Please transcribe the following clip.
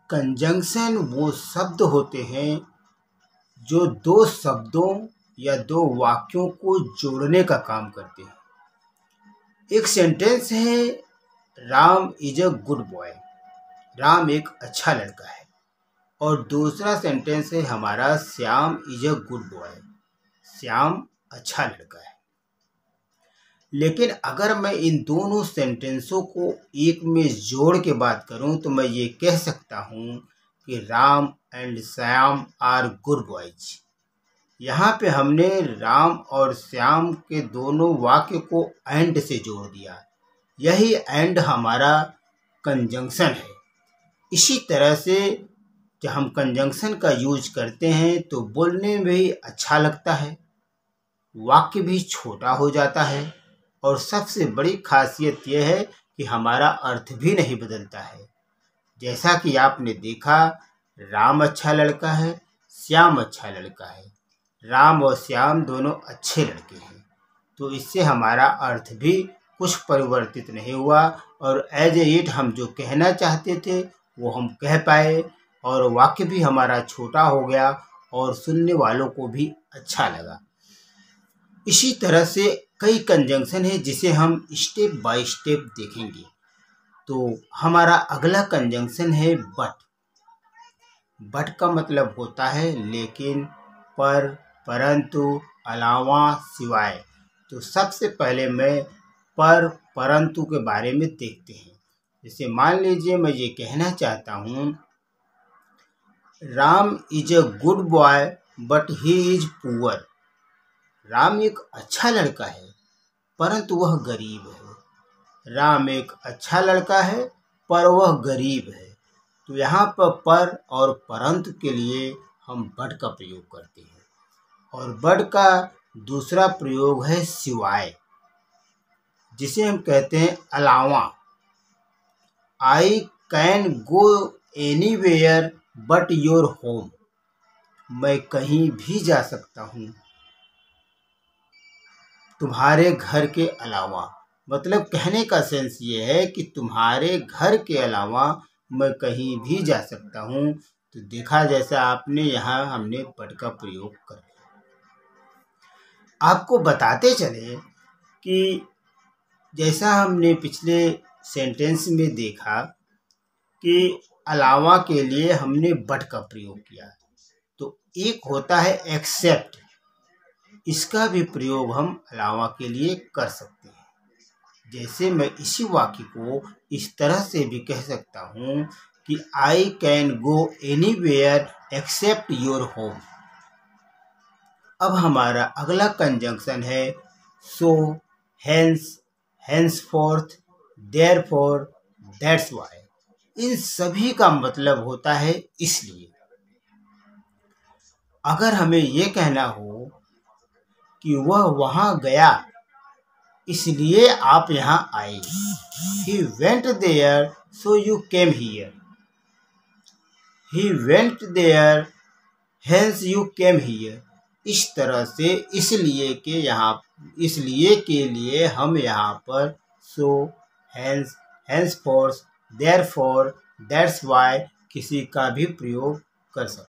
Conjunction वो शब्द होते हैं जो दो शब्दों या दो वाक्यों को जोड़ने का काम करते हैं। एक सेंटेंस है, Ram is a good boy, Ram एक अच्छा लड़का है। और दूसरा सेंटेंस है हमारा, Shyam is a good boy, Shyam अच्छा लड़का है। लेकिन अगर मैं इन दोनों सेंटेंसों को एक में जोड़ के बात करूं तो मैं ये कह सकता हूं कि Ram and Shyam are good boys. यहाँ पे हमने राम और श्याम के दोनों वाक्य को एंड से जोड़ दिया। यही एंड हमारा कंजंक्शन है। इसी तरह से जब हम कंजंक्शन का यूज करते हैं तो बोलने में भी अच्छा लगता है, वाक्य भी छोटा हो जाता है, और सबसे बड़ी खासियत यह है कि हमारा अर्थ भी नहीं बदलता है। जैसा कि आपने देखा, राम अच्छा लड़का है, श्याम अच्छा लड़का है। राम और श्याम दोनों अच्छे लड़के हैं, तो इससे हमारा अर्थ भी कुछ परिवर्तित नहीं हुआ, और एज इट हम जो कहना चाहते थे वो हम कह पाए, और वाक्य भी हमारा छोटा हो गया और सुनने वालों को भी अच्छा लगा। इसी तरह से कई कंजंक्शन है जिसे हम स्टेप बाय स्टेप देखेंगे। तो हमारा अगला कंजंक्शन है बट। बट का मतलब होता है लेकिन, पर, परंतु, अलावा, सिवाय। तो सबसे पहले मैं पर, परंतु के बारे में देखते हैं। जैसे मान लीजिए मैं ये कहना चाहता हूँ, Ram is a good boy but he is poor. Ram एक अच्छा लड़का है परंतु वह गरीब है। राम एक अच्छा लड़का है पर वह गरीब है। तो यहाँ पर और परंतु के लिए हम बट का प्रयोग करते हैं। और बट का दूसरा प्रयोग है सिवाय, जिसे हम कहते हैं अलावा। आई can go anywhere but your home. मैं कहीं भी जा सकता हूँ तुम्हारे घर के अलावा। मतलब कहने का सेंस ये है कि तुम्हारे घर के अलावा मैं कहीं भी जा सकता हूँ। तो देखा जैसा आपने, यहाँ हमने बट का प्रयोग कर। आपको बताते चले कि जैसा हमने पिछले सेंटेंस में देखा कि अलावा के लिए हमने बट का प्रयोग किया, तो एक होता है एक्सेप्ट। इसका भी प्रयोग हम अलावा के लिए कर सकते हैं। जैसे मैं इसी वाक्य को इस तरह से भी कह सकता हूँ कि I can go anywhere except your home. अब हमारा अगला कंजंक्शन है so, hence, henceforth, therefore, that's why. इन सभी का मतलब होता है इसलिए। अगर हमें ये कहना हो कि वह वहाँ गया इसलिए आप यहाँ आए, he went there so you came here, he went there hence you came here। इस तरह से इसलिए के लिए हम यहाँ पर so, hence, henceforth, therefore, that's why किसी का भी प्रयोग कर सकते हैं।